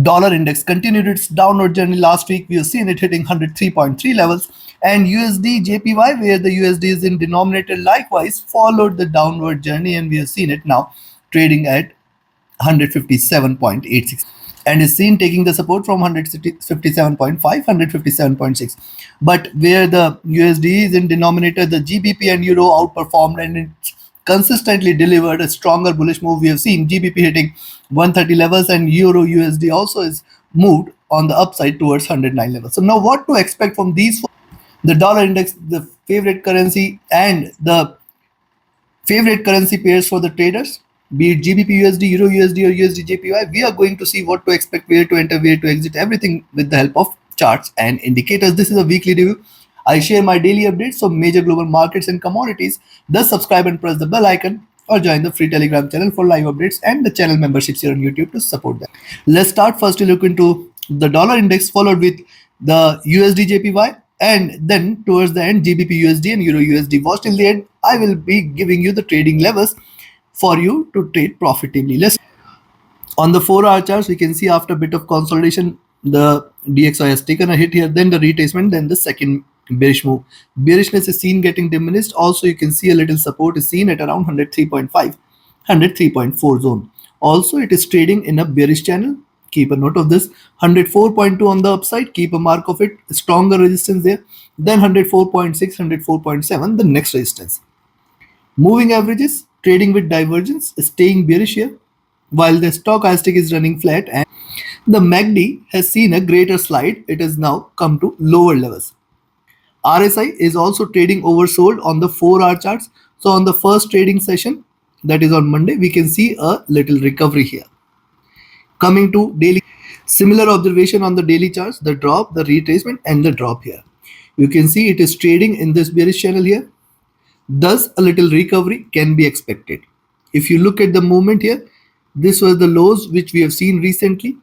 Dollar index continued its downward journey last week. We have seen it hitting 103.3 levels, and USD JPY, where the USD is in denominator, likewise followed the downward journey, and we have seen it now trading at 157.86 and is seen taking the support from 157.5, 157.6. But where the USD is in denominator, the GBP and Euro outperformed and it's consistently delivered a stronger bullish move. We have seen GBP hitting 130 levels and Euro USD also is moved on the upside towards 109 levels. So now what to expect from these? The dollar index, the favorite currency and the favorite currency pairs for the traders, be it GBPUSD, EURUSD or USDJPY, we are going to see what to expect, where to enter, where to exit, everything with the help of charts and indicators. This is a weekly review. I share my daily updates on major global markets and commodities. Thus subscribe and press the bell icon or join the free Telegram channel for live updates and the channel memberships here on YouTube to support them. Let's start first to look into the dollar index, followed with the USDJPY, and then towards the end GBPUSD and EURUSD. Watch till the end. I will be giving you the trading levels for you to trade profitably. Let's on the 4-hour charts, we can see after a bit of consolidation, the DXY has taken a hit here, then the retracement, then the second bearish move. Bearishness is seen getting diminished. Also, you can see a little support is seen at around 103.5, 103.4 zone. Also, it is trading in a bearish channel. Keep a note of this. 104.2 on the upside. Keep a mark of it. Stronger resistance there. Then 104.6, 104.7, the next resistance. Moving averages, trading with divergence, staying bearish here, while the stochastic is running flat, and the MACD has seen a greater slide. It has now come to lower levels. RSI is also trading oversold on the 4-hour charts. So on the first trading session, that is on Monday, we can see a little recovery here. Coming to daily, similar observation on the daily charts, the drop, the retracement and the drop here. You can see it is trading in this bearish channel here. Thus, a little recovery can be expected. If you look at the movement here, this was the lows which we have seen recently,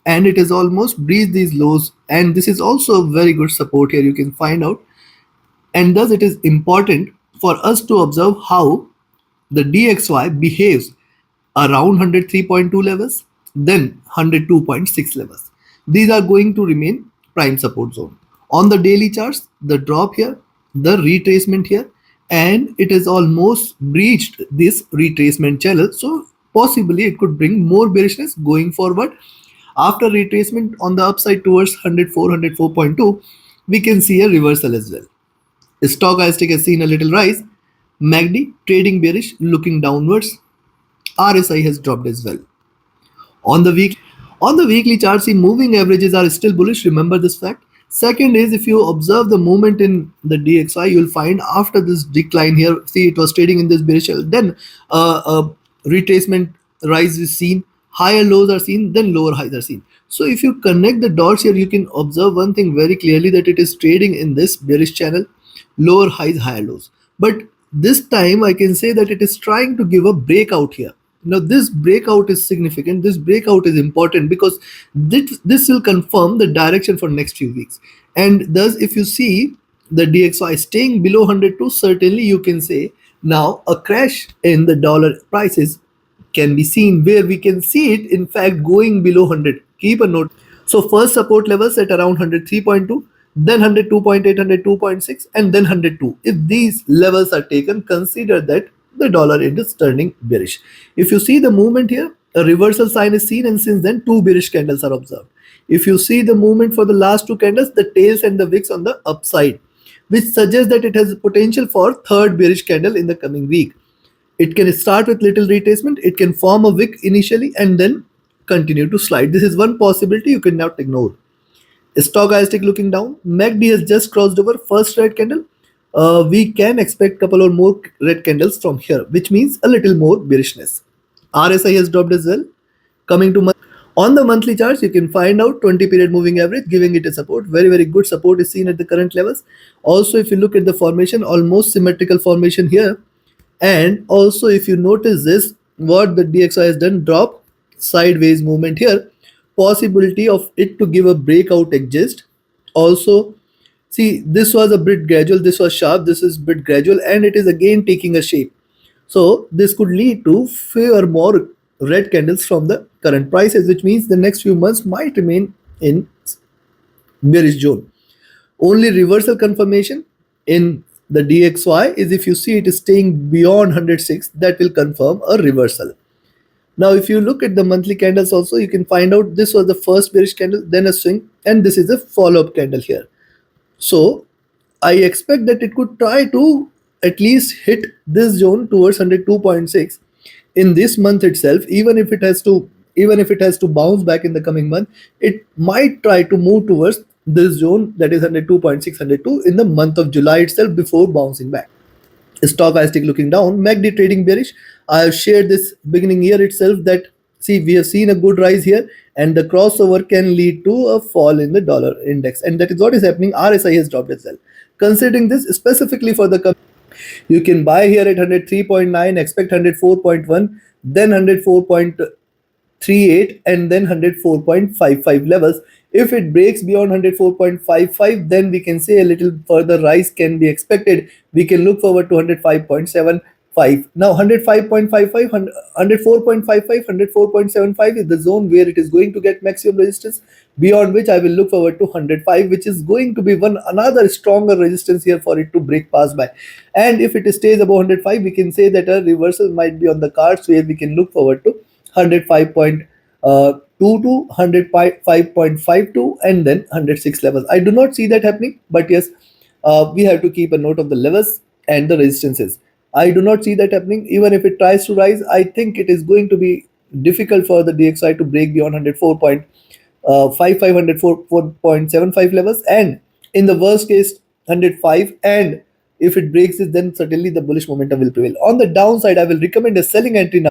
and it has almost breached these lows, and this is also a very good support here, you can find out. And thus it is important for us to observe how the DXY behaves around 103.2 levels, then 102.6 levels. These are going to remain prime support zone. On the daily charts, the drop here, the retracement here, and it has almost breached this retracement channel. So possibly it could bring more bearishness going forward. After retracement on the upside towards 104, 104.2, we can see a reversal as well. Stochastic has seen a little rise. MACD trading bearish, looking downwards. RSI has dropped as well. On the weekly chart, see moving averages are still bullish. Remember this fact. Second is, if you observe the movement in the DXY, you will find after this decline here, see it was trading in this bearish channel, then a retracement rise is seen, higher lows are seen, then lower highs are seen. So if you connect the dots here, you can observe one thing very clearly, that it is trading in this bearish channel, lower highs, higher lows. But this time I can say that it is trying to give a breakout here. Now this breakout is significant. This breakout is important because this will confirm the direction for next few weeks. And thus, if you see the DXY staying below 102, certainly you can say now a crash in the dollar prices can be seen, where we can see it in fact going below 100. Keep a note. So first support levels at around 103.2, then 102.8, 102.6, and then 102. If these levels are taken, consider that the dollar index is turning bearish. If you see the movement here, a reversal sign is seen, and since then 2 bearish candles are observed. If you see the movement for the last 2 candles, the tails and the wicks on the upside, which suggests that it has potential for third bearish candle in the coming week. It can start with little retracement, it can form a wick initially and then continue to slide. This is one possibility you cannot ignore. Stochastic looking down, MACD has just crossed over first red candle. We can expect couple or more red candles from here, which means a little more bearishness. RSI has dropped as well. Coming to on the monthly charts, you can find out 20 period moving average giving it a support. Very good support is seen at the current levels. Also, if you look at the formation, almost symmetrical formation here. And also, if you notice this, what the DXY has done, drop, sideways movement here, possibility of it to give a breakout exist. Also, see, this was a bit gradual, this was sharp, this is bit gradual, and it is again taking a shape. So this could lead to few or more red candles from the current prices, which means the next few months might remain in bearish zone. Only reversal confirmation in the DXY is if you see it is staying beyond 106, that will confirm a reversal. Now, if you look at the monthly candles also, you can find out this was the first bearish candle, then a swing, and this is a follow-up candle here. So I expect that it could try to at least hit this zone towards 102.6 in this month itself. Even if it has to bounce back in the coming month, it might try to move towards this zone, that is 102.6, 102, in the month of July itself before bouncing back. Stochastic looking down, MACD trading bearish. I have shared this beginning year itself that see, we have seen a good rise here, and the crossover can lead to a fall in the dollar index, and that is what is happening. RSI has dropped as well. Considering this specifically for the, you can buy here at 103.9, expect 104.1, then 104.38, and then 104.55 levels. If it breaks beyond 104.55, then we can say a little further rise can be expected. We can look forward to 105.75. Now 105.55, 104.55, 104.75 is the zone where it is going to get maximum resistance, beyond which I will look forward to 105, which is going to be one another stronger resistance here for it to break past by. And if it stays above 105, we can say that a reversal might be on the cards, where we can look forward to 105.22, 105.52, and then 106 levels. I do not see that happening, but yes, we have to keep a note of the levels and the resistances. I do not see that happening. Even if it tries to rise, I think it is going to be difficult for the DXY to break beyond 104.55, 104.75 levels, and in the worst case 105. And if it breaks it, then certainly the bullish momentum will prevail. On the downside, I will recommend a selling entry now,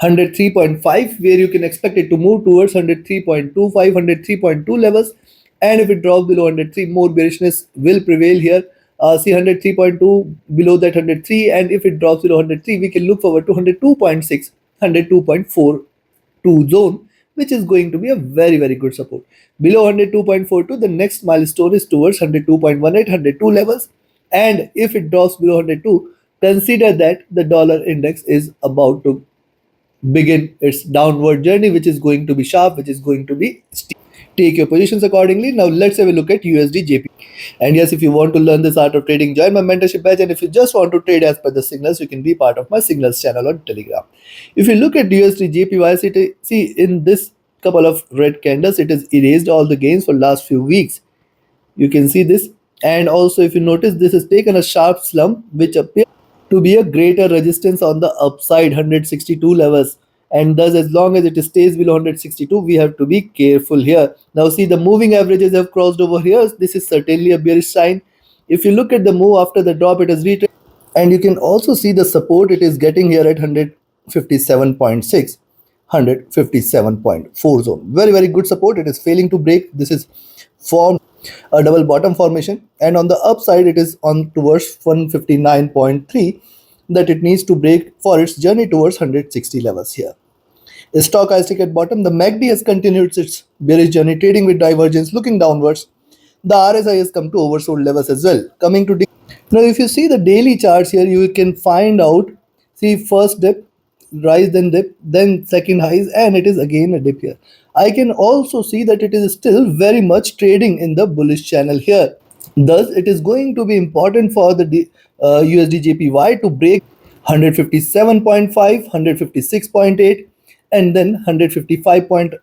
103.5, where you can expect it to move towards 103.25, 103.2 levels. And if it drops below 103, more bearishness will prevail here. See 103.2 below that 103, and if it drops below 103, we can look forward to 102.6, 102.42 zone, which is going to be a very, very good support. Below 102.42, the next milestone is towards 102.18, 102 levels. And if it drops below 102, consider that the dollar index is about to begin its downward journey, which is going to be sharp, which is going to be steep. Take your positions accordingly. Now let's have a look at USDJPY. And yes, if you want to learn this art of trading, join my mentorship batch. And if you just want to trade as per the signals, you can be part of my signals channel on Telegram. If you look at USDJPY, see in this couple of red candles, it has erased all the gains for last few weeks. You can see this. And also, if you notice, this has taken a sharp slump, which appears to be a greater resistance on the upside, 162 levels. And thus, as long as it stays below 162, we have to be careful here. Now see, the moving averages have crossed over here. This is certainly a bearish sign. If you look at the move after the drop, it has retraced, and you can also see the support it is getting here at 157.6, 157.4 zone. Very, very good support. It is failing to break. This is formed a double bottom formation, and on the upside it is on towards 159.3 that it needs to break for its journey towards 160 levels here. Stochastic at bottom, the MACD has continued its bearish journey, trading with divergence, looking downwards. The RSI has come to oversold levels as well. Coming to now, if you see the daily charts here, you can find out, see first dip, rise, then dip, then second highs, and it is again a dip here. I can also see that it is still very much trading in the bullish channel here. Thus, it is going to be important for the USDJPY to break 157.5, 156.8, and then 155.5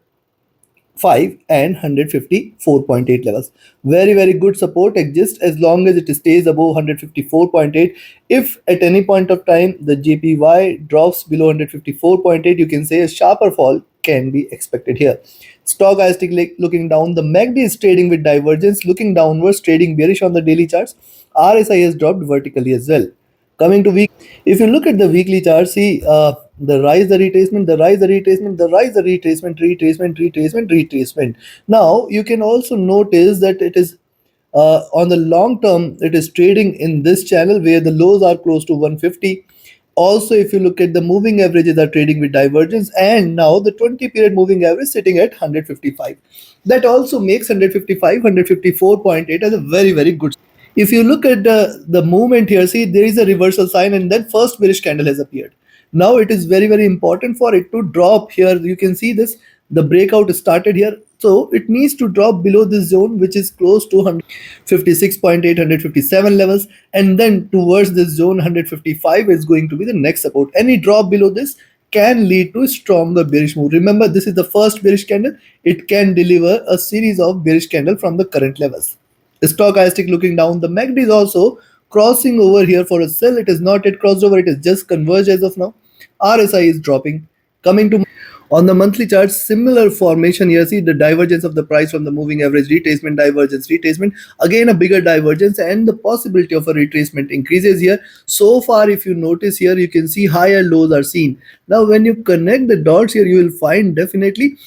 and 154.8 levels. Very, very good support exists as long as it stays above 154.8. If at any point of time the JPY drops below 154.8, you can say a sharper fall can be expected here. Stochastic looking down, the MACD is trading with divergence, looking downwards, trading bearish on the daily charts. RSI has dropped vertically as well. Coming to week, if you look at the weekly chart, see the rise, the retracement, the rise, the retracement, the rise, the retracement, retracement, retracement, retracement. Now you can also notice that it is on the long term, it is trading in this channel where the lows are close to 150. Also, if you look at the moving averages are trading with divergence, and now the 20 period moving average sitting at 155. That also makes 155, 154.8 as a very, very good. If you look at the movement here, see there is a reversal sign, and then first bearish candle has appeared. Now it is very very important for it to drop here. You can see this, the breakout started here, so it needs to drop below this zone which is close to 156.857 levels, and then towards this zone 155 is going to be the next support. Any drop below this can lead to a stronger bearish move. Remember, this is the first bearish candle. It can deliver a series of bearish candle from the current levels. Stochastic looking down, the MACD is also crossing over here for a sell. It is not yet crossed over, it is just converged as of now. RSI is dropping. Coming to on the monthly chart, similar formation here. See the divergence of the price from the moving average, retracement, divergence, retracement. Again, a bigger divergence, and the possibility of a retracement increases here. So far, if you notice here, you can see higher lows are seen. Now, when you connect the dots here, you will find definitely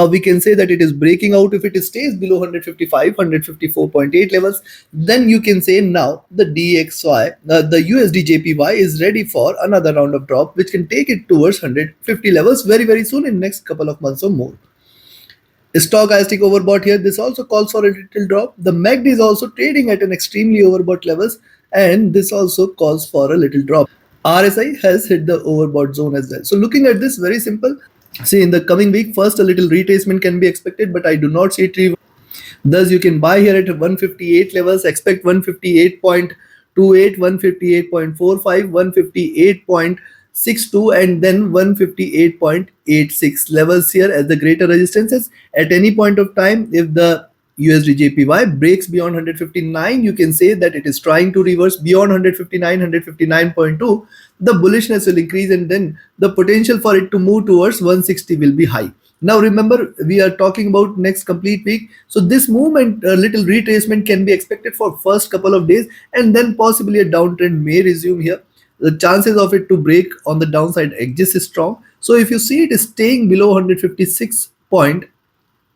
we can say that it is breaking out. If it stays below 155, 154.8 levels, then you can say now the DXY, the USDJPY is ready for another round of drop, which can take it towards 150 levels very very soon in next couple of months or more. Stochastic overbought here. This also calls for a little drop. The MACD is also trading at an extremely overbought levels, and this also calls for a little drop. RSI has hit the overbought zone as well. So looking at this, very simple. See, in the coming week, first a little retracement can be expected, but I do not see it. Thus, you can buy here at 158 levels, expect 158.28, 158.45, 158.62, and then 158.86 levels here as the greater resistances. At any point of time, if the USDJPY breaks beyond 159, you can say that it is trying to reverse beyond 159, 159.2. The bullishness will increase, and then the potential for it to move towards 160 will be high. Now remember, we are talking about next complete week. So this movement, a little retracement can be expected for first couple of days, and then possibly a downtrend may resume here. The chances of it to break on the downside edges is strong. So if you see it is staying below 156 point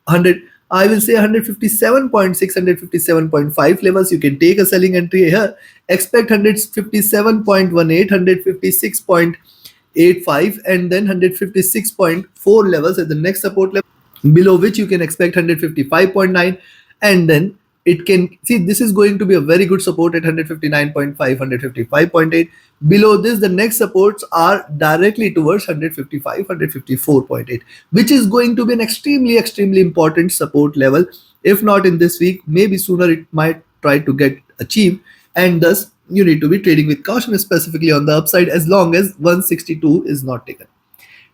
100, I will say 157.6, 157.5 levels, you can take a selling entry here. Expect 157.18, 156.85, and then 156.4 levels at the next support level, below which you can expect 155.9, and then it can see this is going to be a very good support at 159.5, 155.8. Below this, the next supports are directly towards 155, 154.8, which is going to be an extremely important support level. If not in this week, maybe sooner it might try to get achieved, and thus you need to be trading with caution, specifically on the upside, as long as 162 is not taken.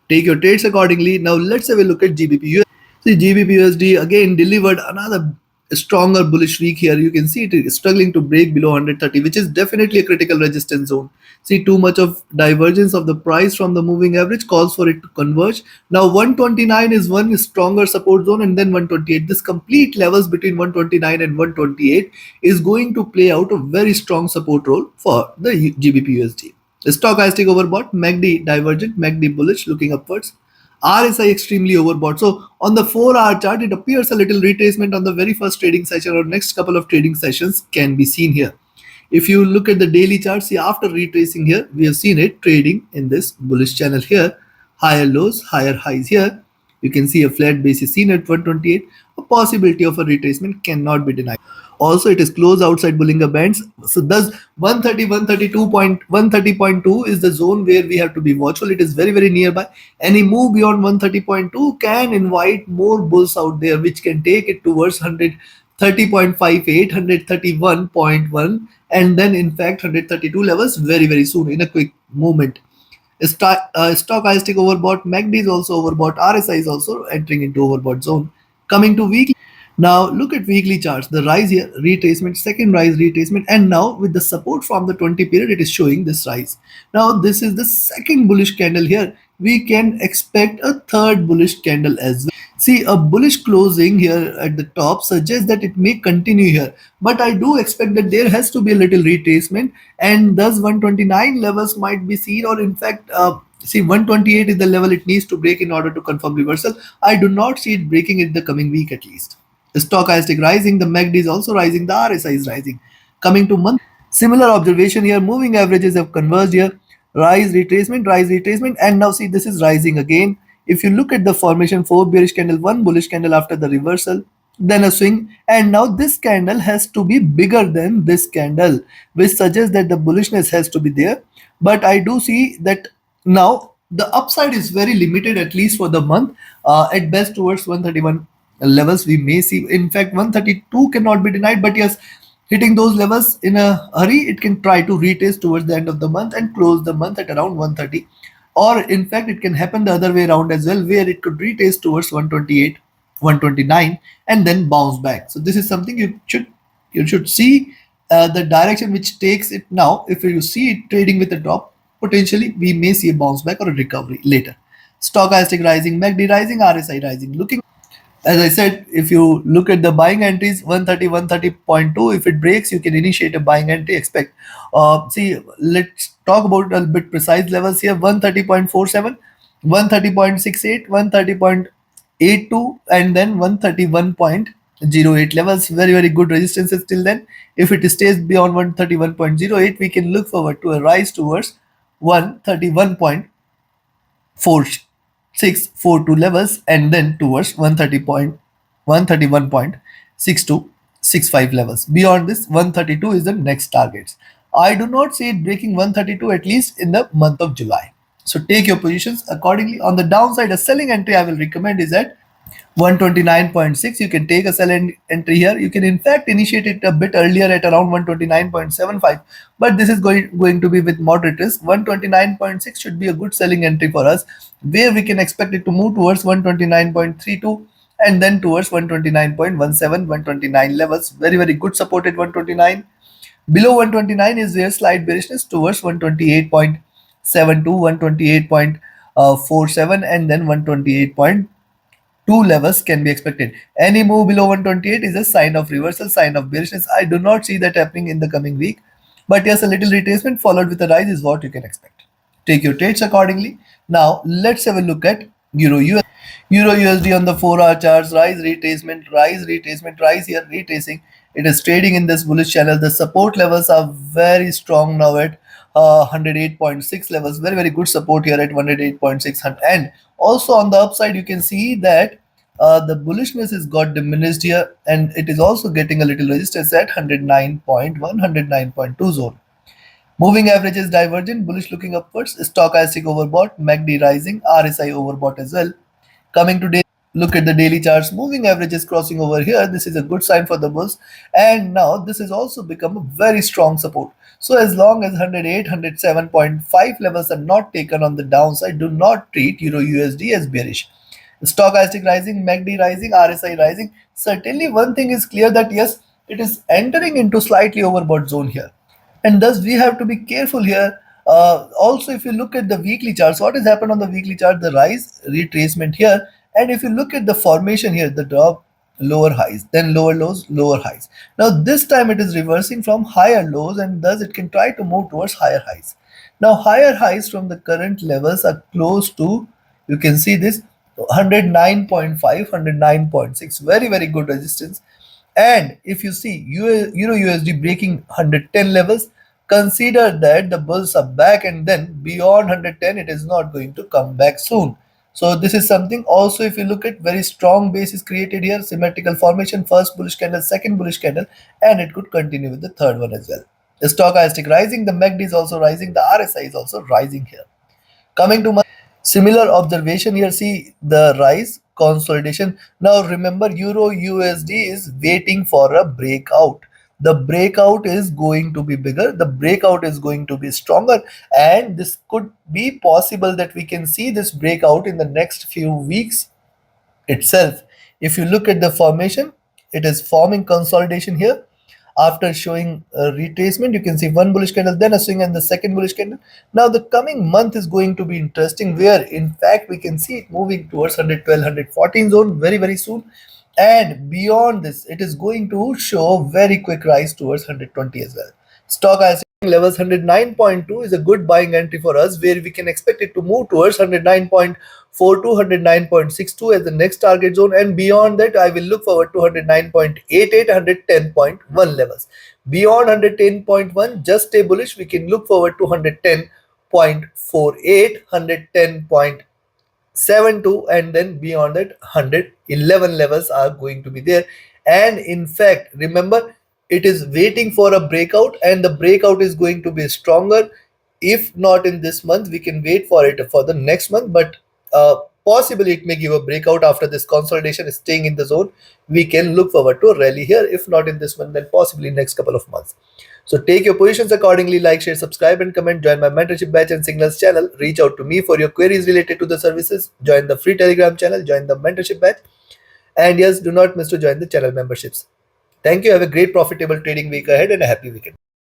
Take your trades accordingly. Now let's have a look at GBP. See, GBPUSD again delivered another stronger bullish week here. You can see it is struggling to break below 130, which is definitely a critical resistance zone. See, too much of divergence of the price from the moving average calls for it to converge. Now 129 is one stronger support zone, and then 128. This complete levels between 129 and 128 is going to play out a very strong support role for the GBPUSD. Stochastic overbought, MACD divergent, MACD bullish looking upwards. RSI extremely overbought. So on the 4-hour chart, it appears a little retracement on the very first trading session, or next couple of trading sessions can be seen here. If you look at the daily chart, see, after retracing here, we have seen it trading in this bullish channel here. Higher lows, higher highs here. You can see a flat base is seen at 128. A possibility of a retracement cannot be denied. Also, it is close outside Bollinger Bands. So thus 130, 130.2 is the zone where we have to be watchful. It is very nearby. Any move beyond 130.2 can invite more bulls out there, which can take it towards 130.58, 131.1, and then in fact 132 levels very soon in a quick movement. Stochastic overbought, MACD is also overbought, RSI is also entering into overbought zone. Coming to weekly. Now look at weekly charts. The rise here, retracement, second rise, retracement, and now with the support from the 20 period, it is showing this rise. Now this is the second bullish candle here. We can expect a third bullish candle as well. See, a bullish closing here at the top suggests that it may continue here, but I do expect that there has to be a little retracement, and thus 129 levels might be seen, or in fact, see, 128 is the level it needs to break in order to confirm reversal. I do not see it breaking in the coming week at least. Stochastic rising, the MACD is also rising, the RSI is rising. Coming to month, similar observation here. Moving averages have converged here. Rise, retracement, and now see this is rising again. If you look at the formation, 4 bearish candle, 1 bullish candle after the reversal, then a swing, and now this candle has to be bigger than this candle, which suggests that the bullishness has to be there. But I do see that now the upside is very limited, at least for the month. At best, towards 131 levels, we may see. In fact, 132 cannot be denied, but yes, hitting those levels in a hurry, it can try to retest towards the end of the month and close the month at around 130. Or in fact, it can happen the other way around as well, where it could retest towards 128, 129, and then bounce back. So this is something you should see the direction which takes it now. If you see it trading with a drop, potentially we may see a bounce back or a recovery later. Stochastic rising, MACD rising, RSI rising. Looking, as I said, if you look at the buying entries, 130, 130.2, if it breaks, you can initiate a buying entry. Expect. See, let's talk about a bit precise levels here: 130.47, 130.68, 130.82, and then 131.08 levels. Very, very good resistances till then. If it stays beyond 131.08, we can look forward to a rise towards 131.4642 levels, and then towards 131.65 levels. Beyond this, 132 is the next targets. I do not see it breaking 132, at least in the month of July. So take your positions accordingly. On the downside, a selling entry I will recommend is at 129.6. You can take a entry here. You can in fact initiate it a bit earlier at around 129.75, but this is going to be with moderate risk. 129.6 should be a good selling entry for us, where we can expect it to move towards 129.32 and then towards 129.17, 129 levels. Very, very good support at 129. Below 129 is where slight bearishness towards 128.72, 128.47, and then 128.2 levels can be expected. Any move below 128 is a sign of reversal, sign of bearishness. I do not see that happening in the coming week. But yes, a little retracement followed with a rise is what you can expect. Take your trades accordingly. Now let's have a look at Euro US. Euro USD on the 4-hour charts, rise, retracement, rise here, retracing. It is trading in this bullish channel. The support levels are very strong now at 108.6 levels. Very, very good support here at 108.6. And also on the upside, you can see that the bullishness is got diminished here, and it is also getting a little resistance at 109.1, 109.2 zone. Moving average is divergent, bullish looking upwards, stochastic overbought, MACD rising, RSI overbought as well. Coming to day, look at the daily charts. Moving average is crossing over here. This is a good sign for the bulls. And now this has also become a very strong support. So as long as 108, 107.5 levels are not taken on the downside, do not treat Euro USD as bearish. Stochastic rising, MACD rising, RSI rising. Certainly one thing is clear, that yes, it is entering into slightly overbought zone here, and thus we have to be careful here. Also, if you look at the weekly charts, what has happened on the weekly chart? The rise, retracement here, and if you look at the formation here, the drop, lower highs, then lower lows, lower highs. Now this time it is reversing from higher lows, and thus it can try to move towards higher highs. Now higher highs from the current levels are close to, you can see this, 109.5, 109.6. Very, very good resistance. And if you see Euro USD breaking 110 levels, consider that the bulls are back, and then beyond 110 it is not going to come back soon. So this is something. Also, if you look at, very strong base is created here, symmetrical formation, first bullish candle, second bullish candle, and it could continue with the third one as well. The stochastic rising, the MACD is also rising, the RSI is also rising here. Coming to similar observation here, see the rise, consolidation. Now remember, Euro USD is waiting for a breakout. The breakout is going to be bigger, the breakout is going to be stronger, and this could be possible that we can see this breakout in the next few weeks itself. If you look at the formation, it is forming consolidation here. After showing a retracement, you can see one bullish candle, then a swing, and the second bullish candle. Now the coming month is going to be interesting, where in fact we can see it moving towards 112, 114 zone very, very soon. And beyond this, it is going to show very quick rise towards 120 as well. Stochastic levels, 109.2 is a good buying entry for us, where we can expect it to move towards 109.42, 109.62 as the next target zone, and beyond that I will look forward to 109.88, 110.1 levels. Beyond 110.1, just stay bullish. We can look forward to 110.48, 110.72, and then beyond that 111 levels are going to be there. And in fact, remember, it is waiting for a breakout, and the breakout is going to be stronger. If not in this month, we can wait for it for the next month, but possibly it may give a breakout after this consolidation is staying in the zone. We can look forward to a rally here. If not in this month, then possibly next couple of months. So take your positions accordingly. Like, share, subscribe, and comment. Join my mentorship batch and signals channel. Reach out to me for your queries related to the services. Join the free Telegram channel. Join the mentorship batch. And yes, do not miss to join the channel memberships. Thank you. Have a great profitable trading week ahead and a happy weekend.